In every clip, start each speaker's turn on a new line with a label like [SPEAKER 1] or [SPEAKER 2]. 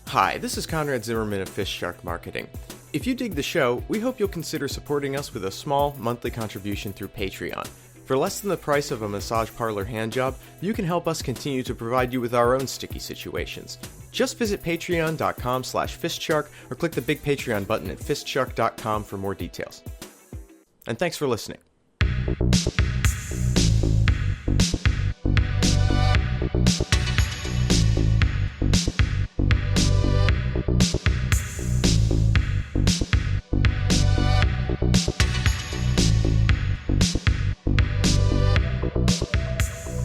[SPEAKER 1] Hi, this is Conrad Zimmerman of FistShark Marketing. If you dig the show, we hope you'll consider supporting us with a small monthly contribution through Patreon. For less than the price of a massage parlor handjob, you can help us continue to provide you with our own sticky situations. Just visit patreon.com/FistShark or click the big Patreon button at fistshark.com for more details. And thanks for listening.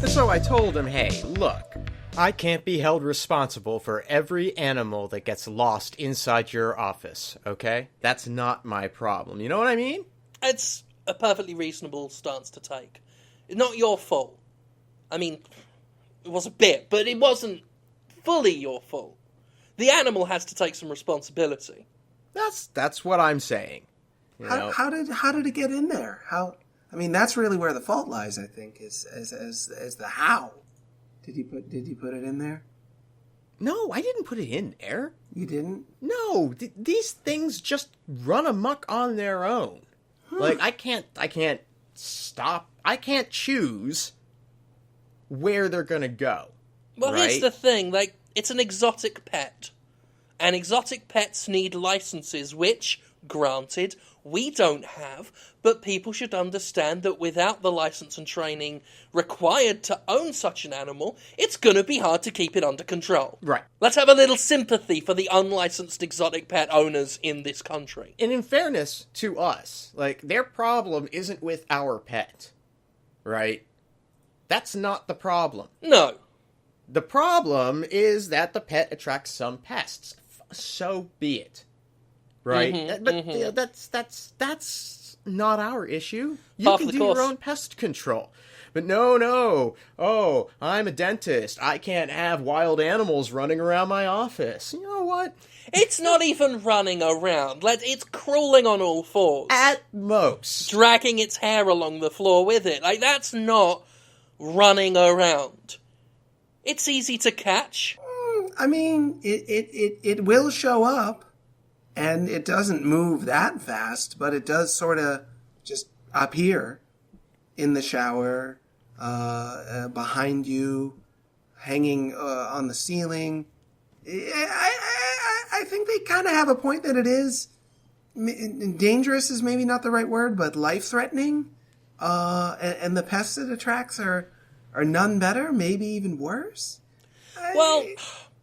[SPEAKER 1] So I told him, hey, look, I can't be held responsible for every animal that gets lost inside your office, okay? That's not my problem. You know what I mean?
[SPEAKER 2] It's a perfectly reasonable stance to take. It's not your fault. I mean, it was a bit, but it wasn't fully your fault. The animal has to take some responsibility.
[SPEAKER 1] That's what I'm saying.
[SPEAKER 3] How did it get in there? I mean, that's really where the fault lies, I think, is the how. Did you put it in there?
[SPEAKER 1] No, I didn't put it in there.
[SPEAKER 3] You didn't?
[SPEAKER 1] No, these things just run amok on their own. Like, I can't stop. I can't choose where they're gonna go.
[SPEAKER 2] Well,
[SPEAKER 1] right?
[SPEAKER 2] Here's the thing, like, it's an exotic pet. And exotic pets need licenses, which, granted, we don't have, but people should understand that without the license and training required to own such an animal, it's going to be hard to keep it under control.
[SPEAKER 1] Right.
[SPEAKER 2] Let's have a little sympathy for the unlicensed exotic pet owners in this country.
[SPEAKER 1] And in fairness to us, like, their problem isn't with our pet, right? That's not the problem.
[SPEAKER 2] No.
[SPEAKER 1] The problem is that the pet attracts some pests. So be it. Right? But that's not our issue. You can do your own pest control. But no. Oh, I'm a dentist. I can't have wild animals running around my office. You know what?
[SPEAKER 2] It's not even running around. It's crawling on all fours.
[SPEAKER 1] At most.
[SPEAKER 2] Dragging its hair along the floor with it. Like, that's not running around. It's easy to catch.
[SPEAKER 3] I mean, it will show up. And it doesn't move that fast, but it does sort of just appear in the shower, behind you, hanging on the ceiling. I think they kind of have a point that it is dangerous is maybe not the right word, but life-threatening. And the pests it attracts are none better, maybe even worse.
[SPEAKER 2] Well,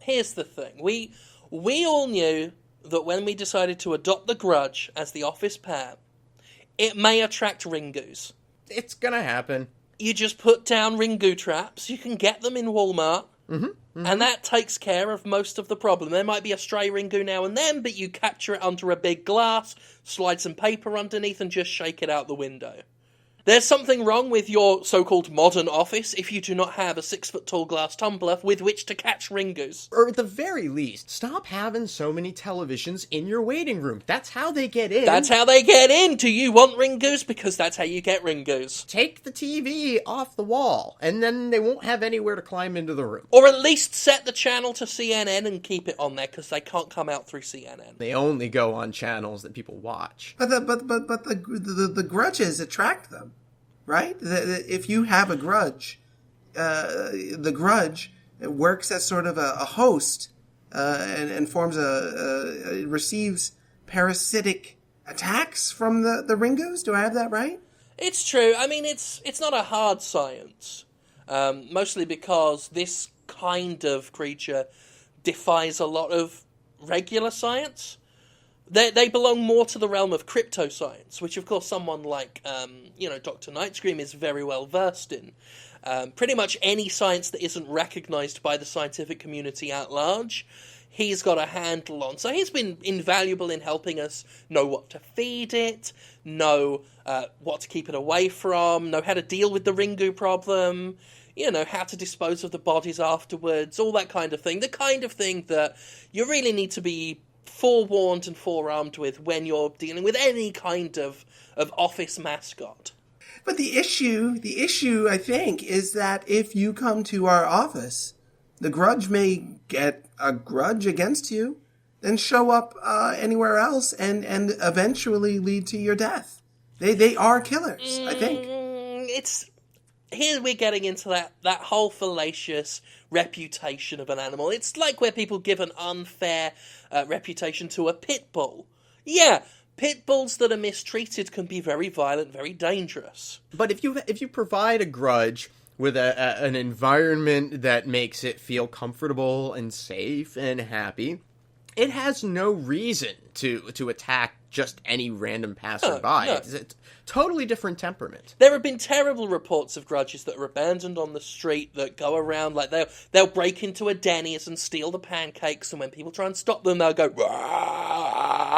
[SPEAKER 2] here's the thing. We all knew that when we decided to adopt the Grudge as the office pet, it may attract ringoos.
[SPEAKER 1] It's gonna happen.
[SPEAKER 2] You just put down ringoo traps. You can get them in Walmart. And that takes care of most of the problem. There might be a stray ringoo now and then, but you capture it under a big glass, slide some paper underneath, and just shake it out the window. There's something wrong with your so-called modern office if you do not have a 6-foot-tall glass tumbler with which to catch ringoos.
[SPEAKER 1] Or at the very least, stop having so many televisions in your waiting room. That's how they get in.
[SPEAKER 2] That's how they get in. Do you want ringoos? Because that's how you get ringoos.
[SPEAKER 1] Take the TV off the wall, and then they won't have anywhere to climb into the room.
[SPEAKER 2] Or at least set the channel to CNN and keep it on there, because they can't come out through CNN.
[SPEAKER 1] They only go on channels that people watch.
[SPEAKER 3] But the grudges attract them. Right? If you have a grudge, the grudge works as sort of a host and forms receives parasitic attacks from the ringoos. Do I have that right?
[SPEAKER 2] It's true. I mean, it's not a hard science, mostly because this kind of creature defies a lot of regular science. They belong more to the realm of cryptoscience, which, of course, someone like, Dr. Nightscream is very well versed in. Pretty much any science that isn't recognized by the scientific community at large, he's got a handle on. So he's been invaluable in helping us know what to feed it, know what to keep it away from, know how to deal with the ringoo problem, how to dispose of the bodies afterwards, all that kind of thing. The kind of thing that you really need to be forewarned and forearmed with when you're dealing with any kind of office mascot.
[SPEAKER 3] But the issue, I think, is that if you come to our office The Grudge may get a grudge against you, then show up anywhere else and eventually lead to your death. They are killers, I think.
[SPEAKER 2] Here we're getting into that whole fallacious reputation of an animal. It's like where people give an unfair reputation to a pit bull. Yeah, pit bulls that are mistreated can be very violent, very dangerous.
[SPEAKER 1] But if you provide a Grudge with an environment that makes it feel comfortable and safe and happy, it has no reason to attack just any random passerby.
[SPEAKER 2] No.
[SPEAKER 1] It's a totally different temperament.
[SPEAKER 2] There have been terrible reports of Grudges that are abandoned on the street that go around, like they'll break into a Denny's and steal the pancakes, and when people try and stop them, they'll go, "Rah!"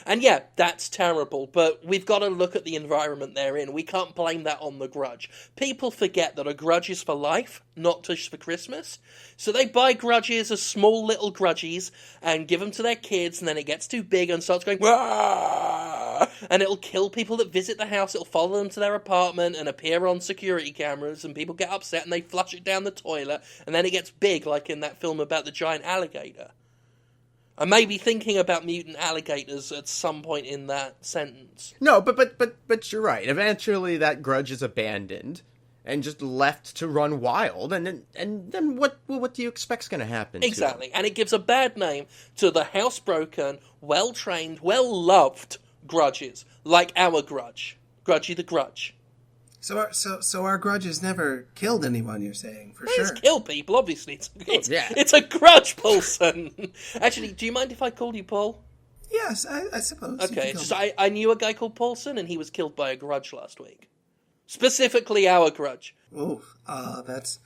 [SPEAKER 2] And yeah, that's terrible, but we've got to look at the environment they're in. We can't blame that on the Grudge. People forget that a Grudge is for life, not just for Christmas. So they buy Grudges as small little Grudgies and give them to their kids, and then it gets too big and starts going, "Rah!" And it'll kill people that visit the house. It'll follow them to their apartment and appear on security cameras, and people get upset and they flush it down the toilet, and then it gets big, like in that film about the giant alligator. I may be thinking about mutant alligators at some point in that sentence.
[SPEAKER 1] No, but you're right. Eventually that Grudge is abandoned and just left to run wild, and then what do you expect's going to happen?
[SPEAKER 2] Exactly, and it gives a bad name to the housebroken, well-trained, well-loved Grudges, like our Grudge. Grudgy the Grudge.
[SPEAKER 3] So our Grudges never killed anyone, you're saying, for sure.
[SPEAKER 2] It's kill people, obviously.
[SPEAKER 1] Yeah.
[SPEAKER 2] It's a grudge, Paulson. Actually, do you mind if I called you Paul?
[SPEAKER 3] Yes, I suppose.
[SPEAKER 2] Okay, just I knew a guy called Paulson, and he was killed by a Grudge last week. Specifically our Grudge.
[SPEAKER 3] Oh, that's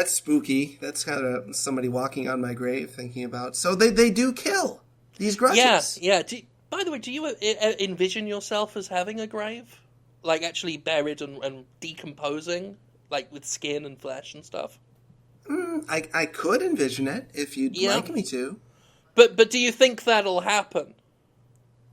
[SPEAKER 3] spooky. That's kind of somebody walking on my grave thinking about. So they do kill these Grudges.
[SPEAKER 2] Yeah. By the way, do you envision yourself as having a grave? Like, actually buried and decomposing? Like, with skin and flesh and stuff?
[SPEAKER 3] I could envision it, if you'd like me to.
[SPEAKER 2] But do you think that'll happen?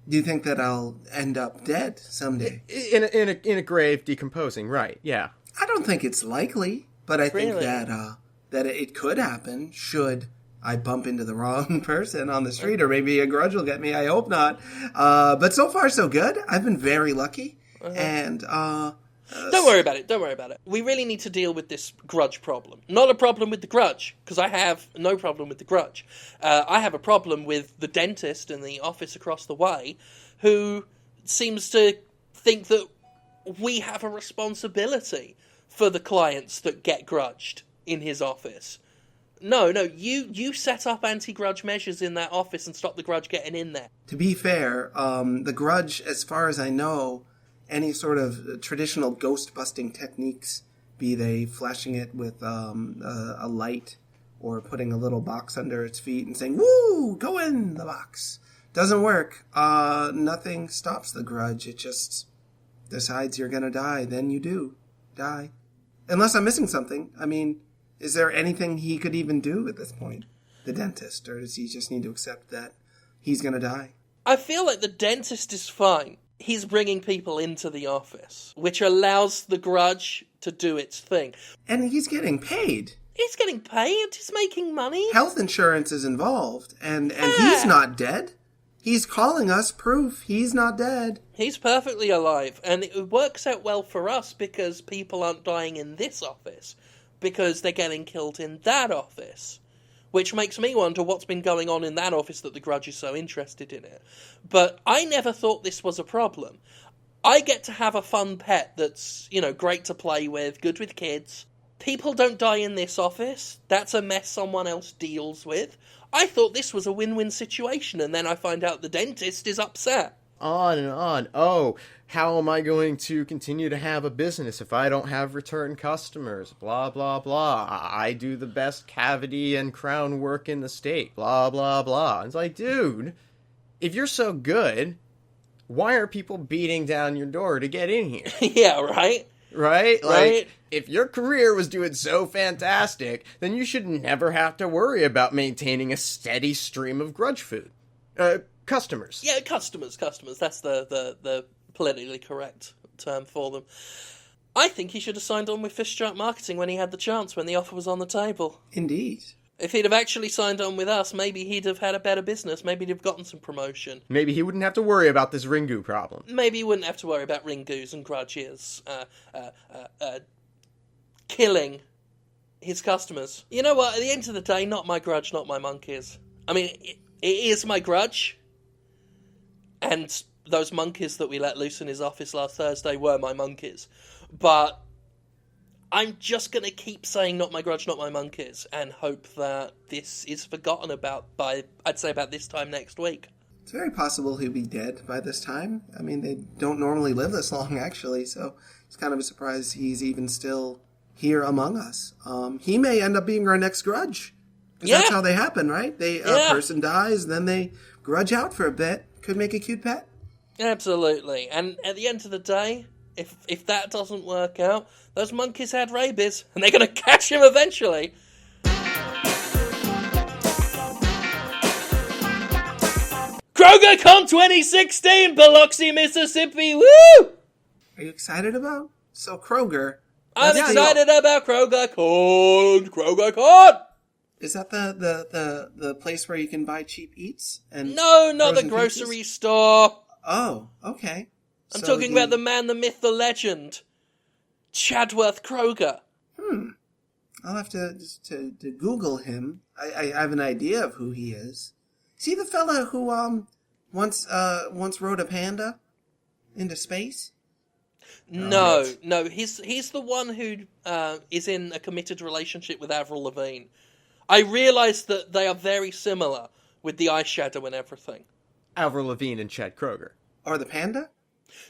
[SPEAKER 3] Do you think that I'll end up dead someday?
[SPEAKER 1] In a grave decomposing, right, yeah.
[SPEAKER 3] I don't think it's likely, but I think that it could happen should I bump into the wrong person on the street, or maybe a Grudge will get me. I hope not. But so far, so good. I've been very lucky. And
[SPEAKER 2] don't worry about it. We really need to deal with this Grudge problem. Not a problem with the Grudge, because I have no problem with the Grudge. I have a problem with the dentist in the office across the way, who seems to think that we have a responsibility for the clients that get grudged in his office. No, you set up anti-grudge measures in that office and stop the Grudge getting in there.
[SPEAKER 3] To be fair, the Grudge, as far as I know, any sort of traditional ghost-busting techniques, be they flashing it with a light or putting a little box under its feet and saying, "Woo, go in the box," doesn't work. Nothing stops the Grudge. It just decides you're going to die. Then you do die. Unless I'm missing something. I mean, is there anything he could even do at this point, the dentist? Or does he just need to accept that he's going to die?
[SPEAKER 2] I feel like the dentist is fine. He's bringing people into the office, which allows the Grudge to do its thing.
[SPEAKER 3] And he's getting paid.
[SPEAKER 2] He's getting paid. He's making money.
[SPEAKER 3] Health insurance is involved. And he's not dead. He's calling us proof he's not dead.
[SPEAKER 2] He's perfectly alive. And it works out well for us because people aren't dying in this office. Because they're getting killed in that office. Which makes me wonder what's been going on in that office that the Grudge is so interested in it. But I never thought this was a problem. I get to have a fun pet that's, great to play with, good with kids. People don't die in this office. That's a mess someone else deals with. I thought this was a win-win situation, and then I find out the dentist is upset.
[SPEAKER 1] On and on. Oh, how am I going to continue to have a business if I don't have return customers? Blah, blah, blah. I do the best cavity and crown work in the state. Blah, blah, blah. It's like, dude, if you're so good, why are people beating down your door to get in here?
[SPEAKER 2] Yeah, right?
[SPEAKER 1] Right? Like, if your career was doing so fantastic, then you should never have to worry about maintaining a steady stream of Grudge food. Customers.
[SPEAKER 2] Yeah, customers. That's the politically correct term for them. I think he should have signed on with FistShark Marketing when he had the chance, when the offer was on the table.
[SPEAKER 3] Indeed.
[SPEAKER 2] If he'd have actually signed on with us, maybe he'd have had a better business. Maybe he'd have gotten some promotion.
[SPEAKER 1] Maybe he wouldn't have to worry about this Ringu problem.
[SPEAKER 2] Maybe he wouldn't have to worry about Ringus and Grudges killing his customers. You know what? At the end of the day, not my grudge, not my monkeys. I mean, it is my grudge. And those monkeys that we let loose in his office last Thursday were my monkeys. But I'm just going to keep saying not my grudge, not my monkeys, and hope that this is forgotten about by, I'd say, about this time next week.
[SPEAKER 3] It's very possible he'll be dead by this time. I mean, they don't normally live this long, actually, so it's kind of a surprise he's even still here among us. He may end up being our next grudge. Because that's how they happen, right? A person dies, then they grudge out for a bit. Could make a cute pet.
[SPEAKER 2] Absolutely. And at the end of the day, if that doesn't work out, those monkeys had rabies, and they're going to catch him eventually. KroegerCon 2016, Biloxi, Mississippi, woo!
[SPEAKER 3] Are you excited about? So Kroeger.
[SPEAKER 2] I'm excited about KroegerCon. KroegerCon!
[SPEAKER 3] Is that the place where you can buy cheap eats? And
[SPEAKER 2] no, not the grocery
[SPEAKER 3] pizzas?
[SPEAKER 2] store.
[SPEAKER 3] Oh, okay.
[SPEAKER 2] I'm talking about the man, the myth, the legend. Chadworth Kroeger.
[SPEAKER 3] I'll have to Google him. I have an idea of who he is. Is he the fella who once rode a panda into space?
[SPEAKER 2] No, he's the one who is in a committed relationship with Avril Lavigne. I realise that they are very similar with the eyeshadow and everything.
[SPEAKER 1] Avril Lavigne and Chad Kroeger.
[SPEAKER 3] Or the panda?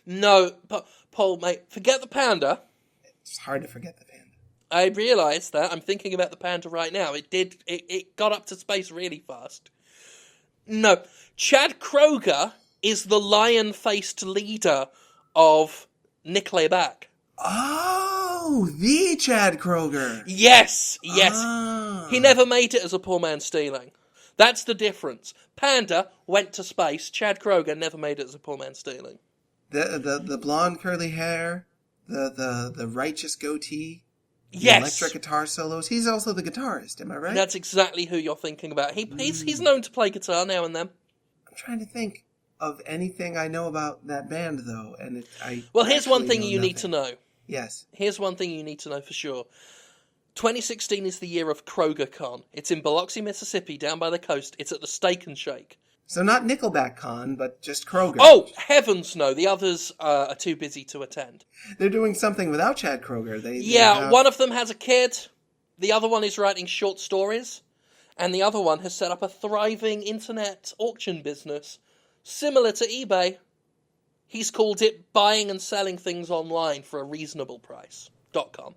[SPEAKER 2] No, Paul, mate, forget the panda.
[SPEAKER 3] It's hard to forget the panda.
[SPEAKER 2] I realise that. I'm thinking about the panda right now. It got up to space really fast. No, Chad Kroeger is the lion-faced leader of Nickelback.
[SPEAKER 3] Oh, the Chad Kroeger.
[SPEAKER 2] Yes.
[SPEAKER 3] Oh.
[SPEAKER 2] He never made it as a poor man stealing. That's the difference. Panda went to space. Chad Kroeger never made it as a poor man stealing.
[SPEAKER 3] The blonde curly hair, the righteous goatee,
[SPEAKER 2] yes,
[SPEAKER 3] the electric guitar solos. He's also the guitarist, am I right?
[SPEAKER 2] That's exactly who you're thinking about. He's known to play guitar now and then.
[SPEAKER 3] I'm trying to think of anything I know about that band, though, and
[SPEAKER 2] here's one thing you need to know.
[SPEAKER 3] Yes.
[SPEAKER 2] Here's one thing you need to know for sure. 2016 is the year of KroegerCon. It's in Biloxi, Mississippi, down by the coast. It's at the Steak and Shake.
[SPEAKER 3] So not Nickelback Con, but just Kroeger.
[SPEAKER 2] Oh, heavens no. The others are too busy to attend.
[SPEAKER 3] They're doing something without Chad Kroeger.
[SPEAKER 2] One of them has a kid. The other one is writing short stories. And the other one has set up a thriving internet auction business, similar to eBay. He's called it Buying and Selling Things Online for a Reasonable Price.com.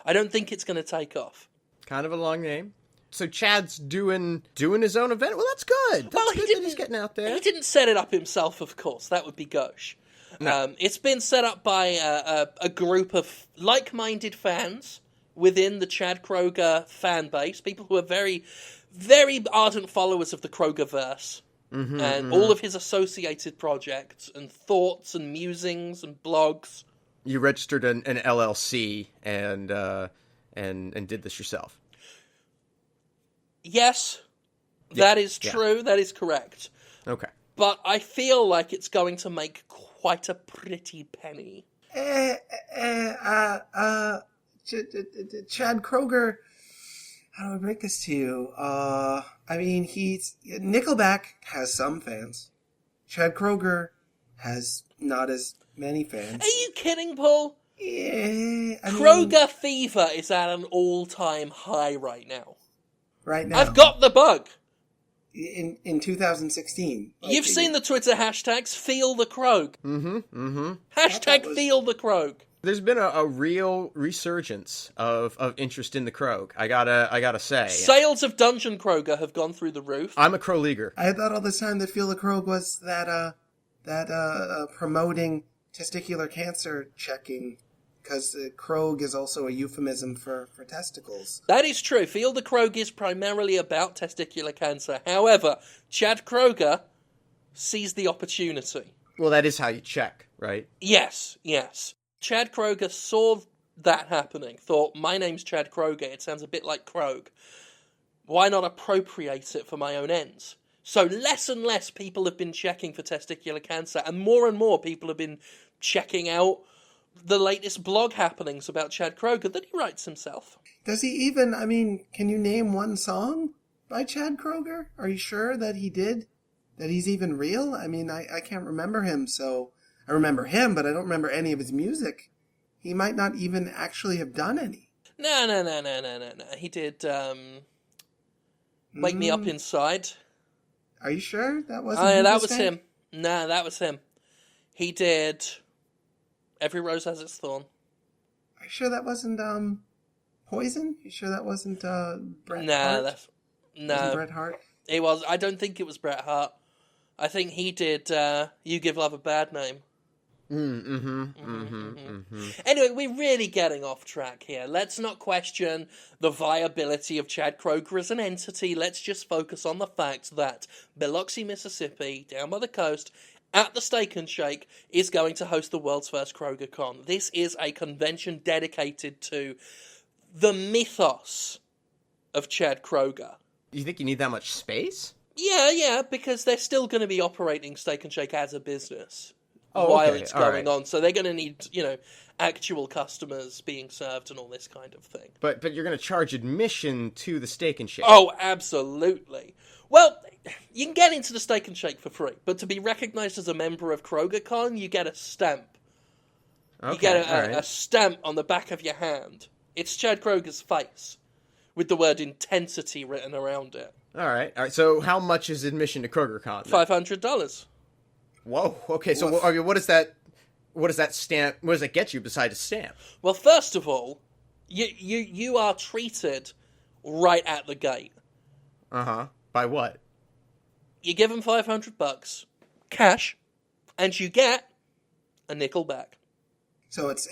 [SPEAKER 2] I don't think it's going to take off.
[SPEAKER 1] Kind of a long name. So Chad's doing his own event? Well, that's good. That's good that he's getting out there.
[SPEAKER 2] He didn't set it up himself, of course. That would be gauche. No. It's been set up by a group of like-minded fans within the Chad Kroeger fan base, people who are very, very ardent followers of the Kroegerverse. And all of his associated projects and thoughts and musings and blogs.
[SPEAKER 1] You registered an LLC and did this yourself.
[SPEAKER 2] Yes, that is true. Yeah. That is correct.
[SPEAKER 1] Okay.
[SPEAKER 2] But I feel like it's going to make quite a pretty penny.
[SPEAKER 3] Chad Kroeger, how do I break this to you? I mean, Nickelback has some fans. Chad Kroeger has not as many fans.
[SPEAKER 2] Are you kidding, Paul?
[SPEAKER 3] Yeah.
[SPEAKER 2] Kroeger fever is at an all-time high right now.
[SPEAKER 3] Right now.
[SPEAKER 2] I've got the bug.
[SPEAKER 3] In 2016.
[SPEAKER 2] You've seen the Twitter hashtags, Feel the Kroeg. Hashtag Feel the Kroeg.
[SPEAKER 1] There's been a real resurgence of interest in the Kroeg. I gotta say.
[SPEAKER 2] Sales of Dungeon Kroeger have gone through the roof.
[SPEAKER 1] I'm a Kroeger.
[SPEAKER 3] I thought all this time that Feel the Kroeg was that promoting testicular cancer checking, because Kroeg is also a euphemism for testicles.
[SPEAKER 2] That is true. Feel the Kroeg is primarily about testicular cancer. However, Chad Kroeger sees the opportunity.
[SPEAKER 1] Well, that is how you check, right?
[SPEAKER 2] Yes. Chad Kroeger saw that happening, thought, my name's Chad Kroeger, it sounds a bit like Kroeg. Why not appropriate it for my own ends? So less and less people have been checking for testicular cancer, and more people have been checking out the latest blog happenings about Chad Kroeger that he writes himself.
[SPEAKER 3] Does he even, I mean, can you name one song by Chad Kroeger? Are you sure that he did? That he's even real? I mean, I can't remember him, so... I remember him, but I don't remember any of his music. He might not even actually have done any.
[SPEAKER 2] No. He did, Wake Me Up Inside.
[SPEAKER 3] Are you sure? That wasn't
[SPEAKER 2] Oh, yeah, that was him. No, that was him. He did Every Rose Has Its Thorn.
[SPEAKER 3] Are you sure that wasn't, Poison? You sure that wasn't, Bret Hart?
[SPEAKER 2] No.
[SPEAKER 3] Wasn't Bret Hart?
[SPEAKER 2] It was. I don't think it was Bret Hart. I think he did, You Give Love a Bad Name. Anyway, we're really getting off track here. Let's not question the viability of Chad Kroeger as an entity. Let's just focus on the fact that Biloxi, Mississippi, down by the coast, at the Steak and Shake, is going to host the world's first KroegerCon. This is a convention dedicated to the mythos of Chad Kroeger.
[SPEAKER 1] You think you need that much space?
[SPEAKER 2] Yeah, because they're still going to be operating Steak and Shake as a business. While it's going on. So they're going to need, actual customers being served and all this kind of thing.
[SPEAKER 1] But you're going to charge admission to the Steak and Shake.
[SPEAKER 2] Oh, absolutely. Well, you can get into the Steak and Shake for free, but to be recognized as a member of KroegerCon, you get a stamp.
[SPEAKER 1] Okay,
[SPEAKER 2] you get a stamp on the back of your hand. It's Chad Kroeger's face, with the word intensity written around it.
[SPEAKER 1] All right. So how much is admission to KroegerCon?
[SPEAKER 2] $500.
[SPEAKER 1] Whoa. Okay. So what does that stamp? What does that get you besides a stamp?
[SPEAKER 2] Well, first of all, you are treated right at the gate.
[SPEAKER 1] By what?
[SPEAKER 2] You give them $500 cash, and you get a nickel back.
[SPEAKER 3] So it's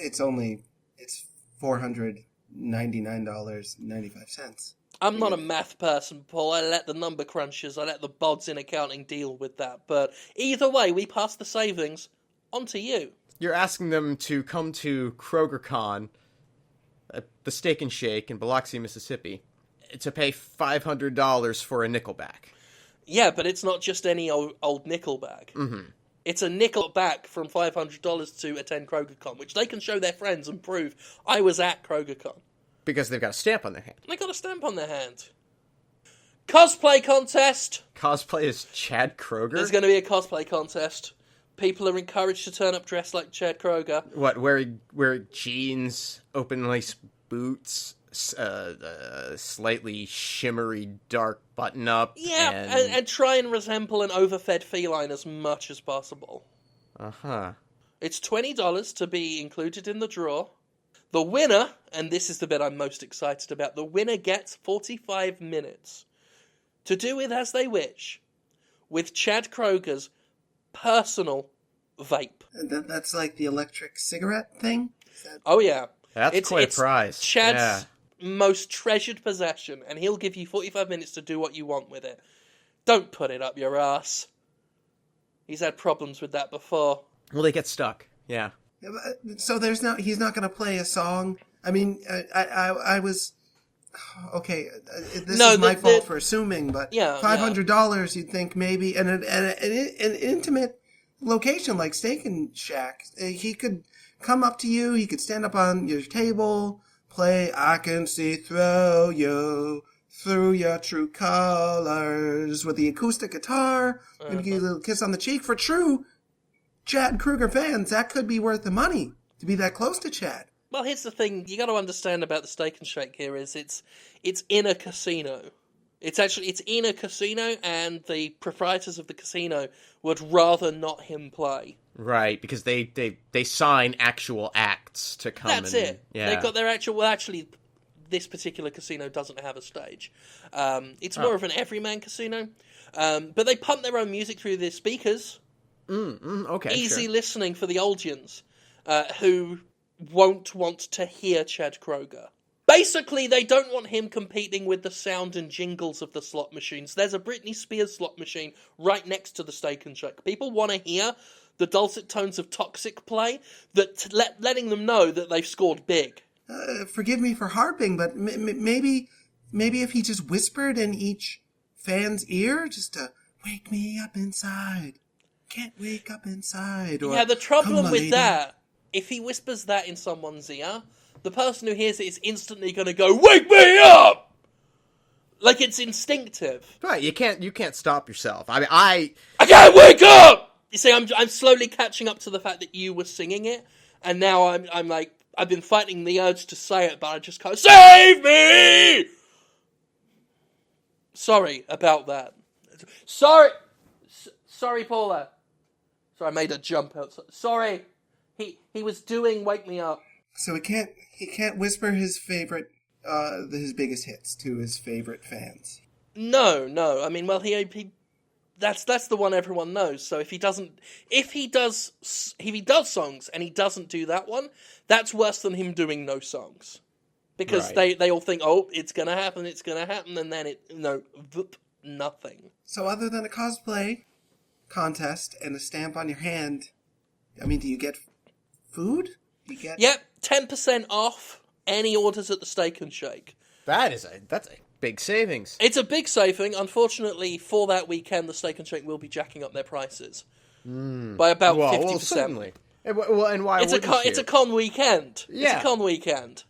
[SPEAKER 3] $499.95.
[SPEAKER 2] I'm not a math person, Paul. I let the number crunchers, I let the bods in accounting deal with that. But either way, we pass the savings on to you.
[SPEAKER 1] You're asking them to come to KroegerCon at the Steak and Shake in Biloxi, Mississippi, to pay $500 for a nickelback.
[SPEAKER 2] Yeah, but it's not just any old nickelback. It's a nickelback from $500 to attend KroegerCon, which they can show their friends and prove I was at KroegerCon.
[SPEAKER 1] Because they've got a stamp on their hand.
[SPEAKER 2] They got a stamp on their hand. Cosplay contest.
[SPEAKER 1] Cosplay as Chad Kroeger?
[SPEAKER 2] There's going to be a cosplay contest. People are encouraged to turn up dressed like Chad Kroeger.
[SPEAKER 1] What, wear jeans, open-lace boots, slightly shimmery dark button-up?
[SPEAKER 2] Yeah, and try and resemble an overfed feline as much as possible. It's $20 to be included in the draw. The winner, and this is the bit I'm most excited about, the winner gets 45 minutes to do with as they wish with Chad Kroeger's personal vape.
[SPEAKER 3] That's like the electric cigarette thing?
[SPEAKER 2] Oh, yeah.
[SPEAKER 1] That's quite a prize.
[SPEAKER 2] Chad's most treasured possession, and he'll give you 45 minutes to do what you want with it. Don't put it up your ass. He's had problems with that before.
[SPEAKER 1] Well, they get stuck. Yeah.
[SPEAKER 3] So he's not going to play a song. I mean, I was okay. This is my fault for assuming, but $500 you'd think maybe, and an intimate location like Steak and Shack, he could come up to you. He could stand up on your table, play "I Can See Through You." Through your true colors with the acoustic guitar, maybe give you a little kiss on the cheek. For true Chad Kroeger fans, that could be worth the money to be that close to Chad.
[SPEAKER 2] Well, here's the thing you got to understand about the Steak and Shake here is it's in a casino. It's in a casino, and the proprietors of the casino would rather not him play. Right,
[SPEAKER 1] because they sign actual acts to come.
[SPEAKER 2] That's it. Yeah. They've got their actual. Well, actually, this particular casino doesn't have a stage. It's more of an everyman casino, but they pump their own music through their speakers.
[SPEAKER 1] Okay,
[SPEAKER 2] easy listening for the audience who won't want to hear Chad Kroeger. Basically, they don't want him competing with the sound and jingles of the slot machines. There's a Britney Spears slot machine right next to the Steak and Shake. People want to hear the dulcet tones of Toxic play, that letting them know that they've scored big.
[SPEAKER 3] Forgive me for harping, but maybe if he just whispered in each fan's ear, just to wake me up inside. Can't wake up inside. Or,
[SPEAKER 2] yeah, the problem with
[SPEAKER 3] lady.
[SPEAKER 2] that, if he whispers that in someone's ear, the person who hears it is instantly going to go, wake me up! Like it's instinctive.
[SPEAKER 1] Right, you can't stop yourself. I mean, I
[SPEAKER 2] can't wake up! You see, I'm slowly catching up to the fact that you were singing it, and now I'm like, I've been fighting the urge to say it, but I just can't. Save me! Sorry about that. Sorry, Paula. Sorry, I made a jump out. Sorry, he was doing Wake Me Up.
[SPEAKER 3] So he can't whisper his favorite, his biggest hits to his favorite fans.
[SPEAKER 2] No. I mean, well, he that's the one everyone knows. So if he does songs and he doesn't do that one, that's worse than him doing no songs, because
[SPEAKER 1] right.
[SPEAKER 2] they all think, oh, it's gonna happen, and then nothing.
[SPEAKER 3] So other than a cosplay contest and a stamp on your hand, I mean, do you get food?
[SPEAKER 2] Yep, 10% off any orders at the Steak and Shake.
[SPEAKER 1] that's a big savings.
[SPEAKER 2] It's a big saving. Unfortunately, for that weekend, the Steak and Shake will be jacking up their prices by about 50%.
[SPEAKER 1] Well, certainly. Well, and why
[SPEAKER 2] it's a con weekend.
[SPEAKER 1] Yeah.
[SPEAKER 2] It's a con weekend.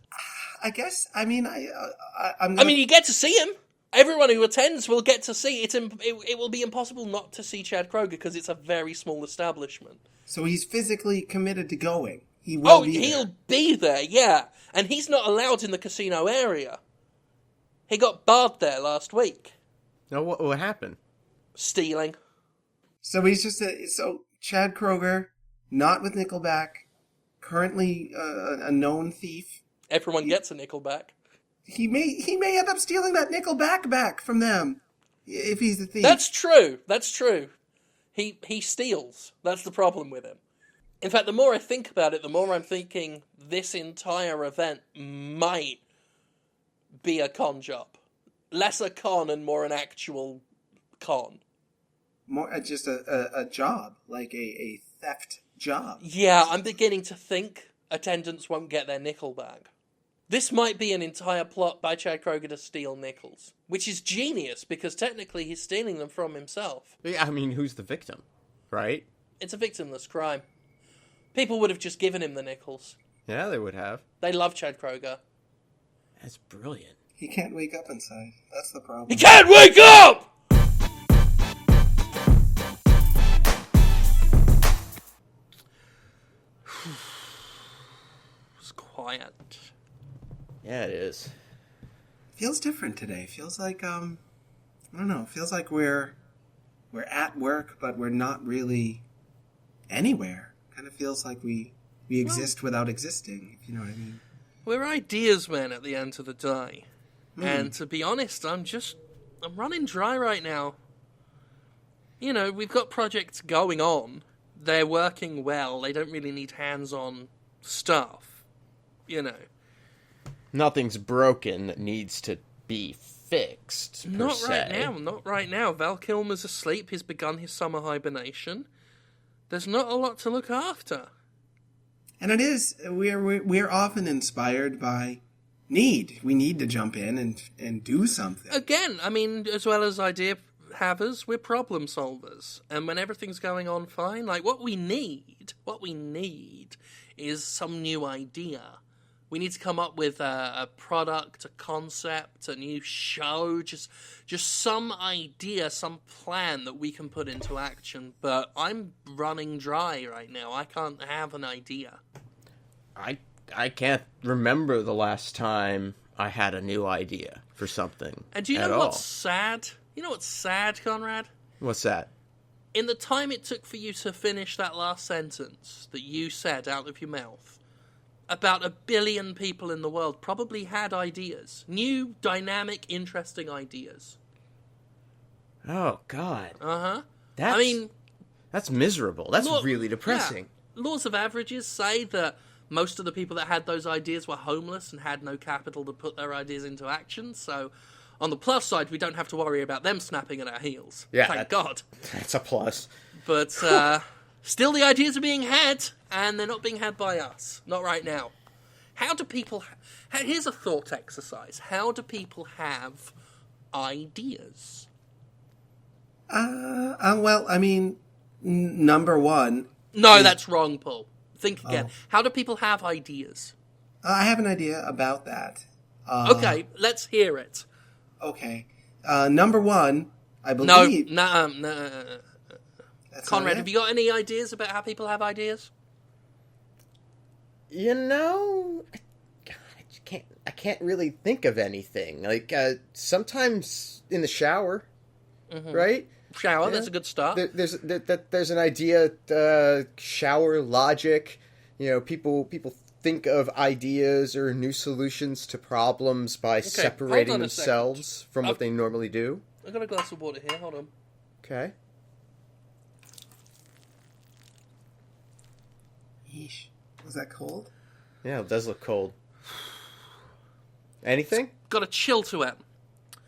[SPEAKER 3] I guess. I mean,
[SPEAKER 2] you get to see him. Everyone who attends will get to see it. It will be impossible not to see Chad Kroeger because it's a very small establishment.
[SPEAKER 3] So he's physically committed to going. He'll
[SPEAKER 2] be there, yeah. And he's not allowed in the casino area. He got barred there last week.
[SPEAKER 1] No, what happened?
[SPEAKER 2] Stealing.
[SPEAKER 3] So he's just Chad Kroeger, not with Nickelback, currently a known thief.
[SPEAKER 2] Everyone gets a nickel back.
[SPEAKER 3] He may end up stealing that Nickelback back from them if he's the thief.
[SPEAKER 2] That's true. He steals. That's the problem with him. In fact, the more I think about it, the more I'm thinking this entire event might be a con job. Less a con and more an actual con.
[SPEAKER 3] More just a job, like a theft job.
[SPEAKER 2] Yeah, I'm beginning to think attendants won't get their nickel back. This might be an entire plot by Chad Kroeger to steal nickels, which is genius because technically he's stealing them from himself.
[SPEAKER 1] Yeah, I mean, who's the victim, right?
[SPEAKER 2] It's a victimless crime. People would have just given him the nickels.
[SPEAKER 1] Yeah, they would have.
[SPEAKER 2] They love Chad Kroeger.
[SPEAKER 1] That's brilliant.
[SPEAKER 3] He can't wake up inside. That's the problem.
[SPEAKER 2] He can't wake up! It's quiet.
[SPEAKER 1] Yeah, it is.
[SPEAKER 3] Feels different today. Feels like I don't know. Feels like we're at work, but we're not really anywhere. Kind of feels like we exist without existing. If you know what I mean.
[SPEAKER 2] We're ideas men at the end of the day, and to be honest, I'm running dry right now. You know, we've got projects going on. They're working well. They don't really need hands-on stuff. You know.
[SPEAKER 1] Nothing's broken that needs to be fixed, per
[SPEAKER 2] Not
[SPEAKER 1] se.
[SPEAKER 2] right now. Val Kilmer's asleep. He's begun his summer hibernation. There's not a lot to look after.
[SPEAKER 3] And it is, we're often inspired by need. We need to jump in and do something.
[SPEAKER 2] Again, I mean, as well as idea havers, we're problem solvers. And when everything's going on fine, like what we need is some new idea. We need to come up with a product, a concept, a new show, just some idea, some plan that we can put into action. But I'm running dry right now. I can't have an idea.
[SPEAKER 1] I can't remember the last time I had a new idea for something.
[SPEAKER 2] And do you know what's sad? You know what's sad, Conrad?
[SPEAKER 1] What's that?
[SPEAKER 2] In the time it took for you to finish that last sentence that you said out of your mouth, about 1 billion people in the world probably had ideas. New, dynamic, interesting ideas.
[SPEAKER 1] Oh, God.
[SPEAKER 2] Uh-huh.
[SPEAKER 1] That's miserable. That's really depressing.
[SPEAKER 2] Yeah. Laws of averages say that most of the people that had those ideas were homeless and had no capital to put their ideas into action, so on the plus side, we don't have to worry about them snapping at our heels.
[SPEAKER 1] Yeah,
[SPEAKER 2] Thank God.
[SPEAKER 1] That's a plus.
[SPEAKER 2] But, Still, the ideas are being had, and they're not being had by us. Not right now. How do people... Here's a thought exercise. How do people have ideas?
[SPEAKER 3] Well, I mean, number one...
[SPEAKER 2] No, that's wrong, Paul. Think again. How do people have ideas?
[SPEAKER 3] I have an idea about that.
[SPEAKER 2] Okay, let's hear it.
[SPEAKER 3] Okay. Number one, I believe...
[SPEAKER 2] No.
[SPEAKER 3] That's
[SPEAKER 2] Conrad,
[SPEAKER 3] not it?
[SPEAKER 2] have you got any ideas about how people have ideas?
[SPEAKER 1] You know, I can't really think of anything. Like, sometimes in the shower, right?
[SPEAKER 2] Shower,
[SPEAKER 1] Yeah.
[SPEAKER 2] that's a good start.
[SPEAKER 1] There's an idea, shower logic. You know, people think of ideas or new solutions to problems by
[SPEAKER 2] hold
[SPEAKER 1] separating
[SPEAKER 2] on a
[SPEAKER 1] themselves from what they normally do.
[SPEAKER 2] I've got a glass of water here, hold on.
[SPEAKER 1] Okay.
[SPEAKER 3] Yeesh. Was that cold?
[SPEAKER 1] Yeah, it does look cold. Anything?
[SPEAKER 2] Got a chill to it.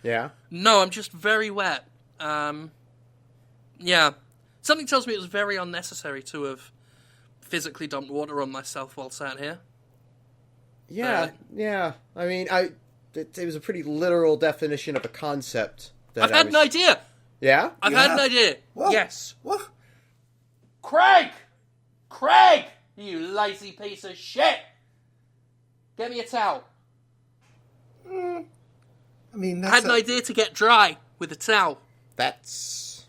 [SPEAKER 1] Yeah.
[SPEAKER 2] No, I'm just very wet. Yeah. Something tells me it was very unnecessary to have physically dumped water on myself while sat here.
[SPEAKER 1] Yeah, yeah. I mean, it was a pretty literal definition of a concept.
[SPEAKER 2] I've had an idea!
[SPEAKER 1] Yeah?
[SPEAKER 2] I've had an idea!
[SPEAKER 3] Whoa.
[SPEAKER 2] Yes.
[SPEAKER 3] What?
[SPEAKER 2] Craig! Craig! You lazy piece of shit! Get me a towel.
[SPEAKER 3] I mean,
[SPEAKER 2] I
[SPEAKER 3] that's
[SPEAKER 2] had an idea to get dry with a towel.
[SPEAKER 1] That's...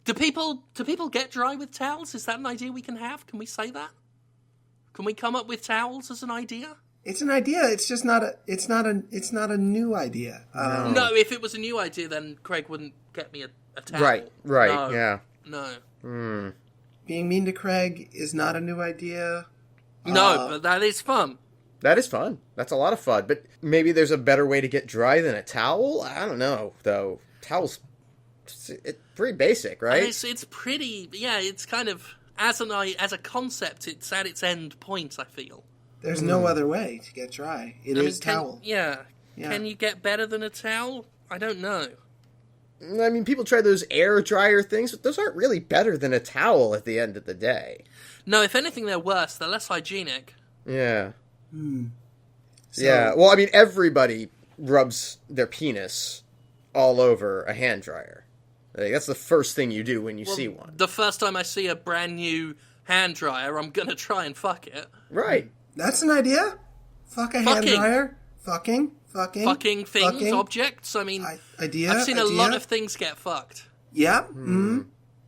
[SPEAKER 2] Do people get dry with towels? Is that an idea we can have? Can we say that? Can we come up with towels as an idea?
[SPEAKER 3] It's an idea. It's just not a. It's not a new idea.
[SPEAKER 2] No, if it was a new idea, then Craig wouldn't get me a towel.
[SPEAKER 1] Right,
[SPEAKER 2] No,
[SPEAKER 1] yeah.
[SPEAKER 2] No.
[SPEAKER 3] Being mean to Craig is not a new idea.
[SPEAKER 2] No, but that is fun.
[SPEAKER 1] That is fun. That's a lot of fun. But maybe there's a better way to get dry than a towel? I don't know, though. Towels, it's pretty basic, right?
[SPEAKER 2] And it's pretty, yeah, it's kind of, as a concept, it's at its end point, I feel.
[SPEAKER 3] There's no other way to get dry. It is towel.
[SPEAKER 2] Yeah.
[SPEAKER 3] Yeah.
[SPEAKER 2] Can you get better than a towel? I don't know.
[SPEAKER 1] I mean, people try those air dryer things, but those aren't really better than a towel at the end of the day.
[SPEAKER 2] No, if anything, they're worse. They're less hygienic.
[SPEAKER 1] Yeah.
[SPEAKER 3] So,
[SPEAKER 1] Yeah. Well, I mean, everybody rubs their penis all over a hand dryer. Like, that's the first thing you do when you see one.
[SPEAKER 2] The first time I see a brand new hand dryer, I'm gonna try and fuck it.
[SPEAKER 1] Right.
[SPEAKER 3] That's an idea. Fuck a hand dryer. Fucking
[SPEAKER 2] Things, objects. I mean,
[SPEAKER 3] idea.
[SPEAKER 2] I've seen a lot of things get fucked.
[SPEAKER 3] Yeah.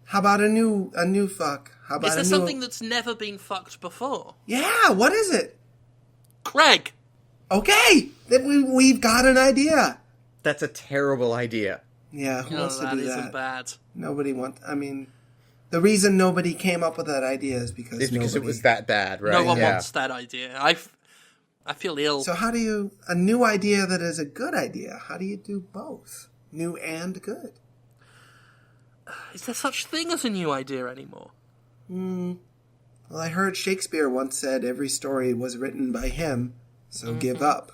[SPEAKER 3] How about a new fuck? How about
[SPEAKER 2] Is there something that's never been fucked before?
[SPEAKER 3] Yeah. What is it?
[SPEAKER 2] Craig.
[SPEAKER 3] Okay. Then we've got an idea.
[SPEAKER 1] That's a terrible idea.
[SPEAKER 3] Yeah. Who wants to do
[SPEAKER 2] that
[SPEAKER 3] that?
[SPEAKER 2] isn't bad.
[SPEAKER 3] Nobody wants. I mean, the reason nobody came up with that idea is because
[SPEAKER 1] It was that bad, right?
[SPEAKER 2] No one
[SPEAKER 1] Yeah.
[SPEAKER 2] wants that idea. I feel ill.
[SPEAKER 3] So how do you a new idea that is a good idea? How do you do both, new and good?
[SPEAKER 2] Is there such thing as a new idea anymore?
[SPEAKER 3] Well, I heard Shakespeare once said every story was written by him, so give up.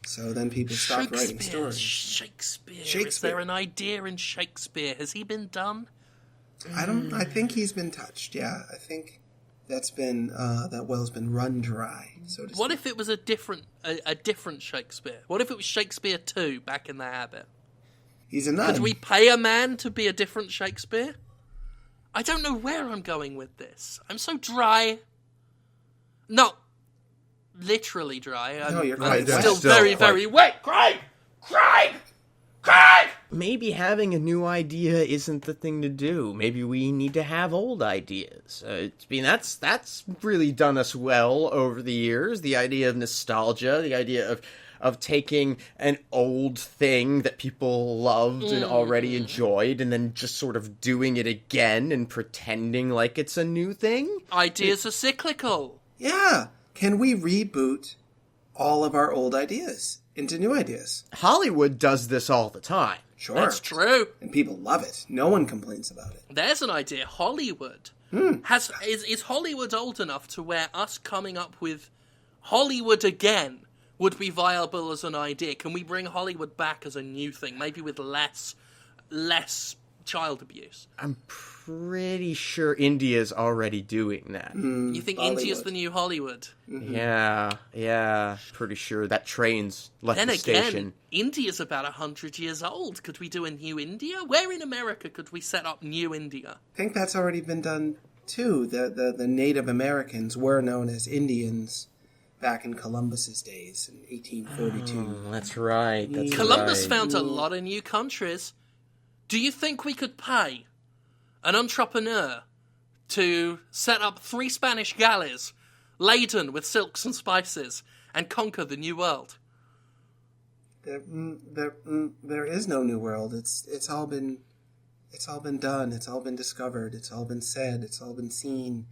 [SPEAKER 3] So then people stopped writing stories.
[SPEAKER 2] Shakespeare. Is there an idea in Shakespeare? Has he been done?
[SPEAKER 3] I think he's been touched. Yeah, I think that's been that well's been run dry. So to speak.
[SPEAKER 2] What if it was a different Shakespeare? What if it was Shakespeare 2 back in the habit?
[SPEAKER 3] He's a nun.
[SPEAKER 2] Could we pay a man to be a different Shakespeare? I don't know where I'm going with this. I'm so dry. Not literally dry.
[SPEAKER 3] No, you're
[SPEAKER 2] I'm
[SPEAKER 3] quite
[SPEAKER 2] still
[SPEAKER 3] wet.
[SPEAKER 2] very, very wet. Craig!
[SPEAKER 1] Maybe having a new idea isn't the thing to do. Maybe we need to have old ideas. I mean, that's really done us well over the years. The idea of nostalgia, the idea of taking an old thing that people loved and already enjoyed and then just sort of doing it again and pretending like it's a new thing.
[SPEAKER 2] Ideas are cyclical.
[SPEAKER 3] Yeah. Can we reboot all of our old ideas into new ideas?
[SPEAKER 1] Hollywood does this all the time.
[SPEAKER 3] Sure.
[SPEAKER 2] That's true.
[SPEAKER 3] And people love it. No one complains about it.
[SPEAKER 2] There's an idea. Hollywood. Is Hollywood old enough to where us coming up with Hollywood again would be viable as an idea? Can we bring Hollywood back as a new thing? Maybe with less child abuse.
[SPEAKER 1] I'm pretty sure India's already doing that.
[SPEAKER 2] You think
[SPEAKER 3] Hollywood.
[SPEAKER 2] India's the new Hollywood?
[SPEAKER 1] Yeah, pretty sure that train's left
[SPEAKER 2] Then
[SPEAKER 1] the
[SPEAKER 2] again,
[SPEAKER 1] station.
[SPEAKER 2] India's about 100 years old. Could we do a new India? Where in America could we set up new India?
[SPEAKER 3] I think that's already been done too. The Native Americans were known as Indians back in Columbus's days in 1842.
[SPEAKER 1] That's right.
[SPEAKER 2] Columbus found a lot of new countries. Do you think we could pay an entrepreneur to set up 3 Spanish galleys laden with silks and spices and conquer the New World?
[SPEAKER 3] There is no new world. It's all been done. It's all been discovered. It's all been said. It's all been seen.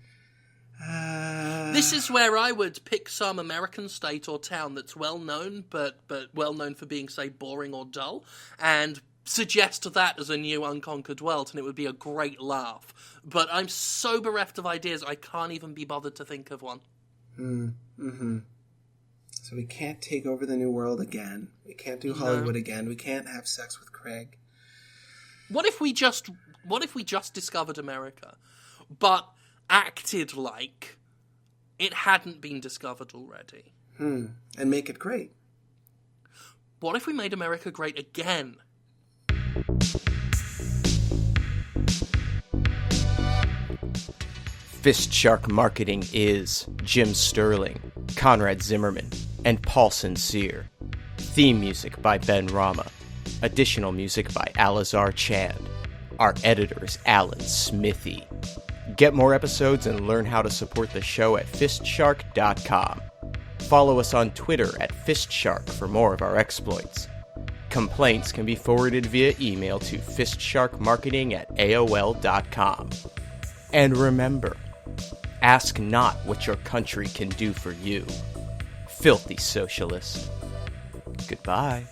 [SPEAKER 2] This is where I would pick some American state or town that's well known, but well known for being, say, boring or dull, and suggest that as a new unconquered world, and it would be a great laugh. But I'm so bereft of ideas, I can't even be bothered to think of one.
[SPEAKER 3] So we can't take over the new world again. We can't do Hollywood again. We can't have sex with Craig.
[SPEAKER 2] What if we just discovered America, but acted like it hadn't been discovered already?
[SPEAKER 3] And make it great.
[SPEAKER 2] What if we made America great again?
[SPEAKER 1] FistShark Marketing is Jim Sterling, Conrad Zimmerman, and Paul Sincere. Theme music by Ben Rama. Additional music by Alazar Chand. Our editor is Alan Smithy. Get more episodes and learn how to support the show at FistShark.com. Follow us on Twitter at FistShark for more of our exploits. Complaints can be forwarded via email to fistsharkmarketing@aol.com. And remember, ask not what your country can do for you. Filthy socialist. Goodbye.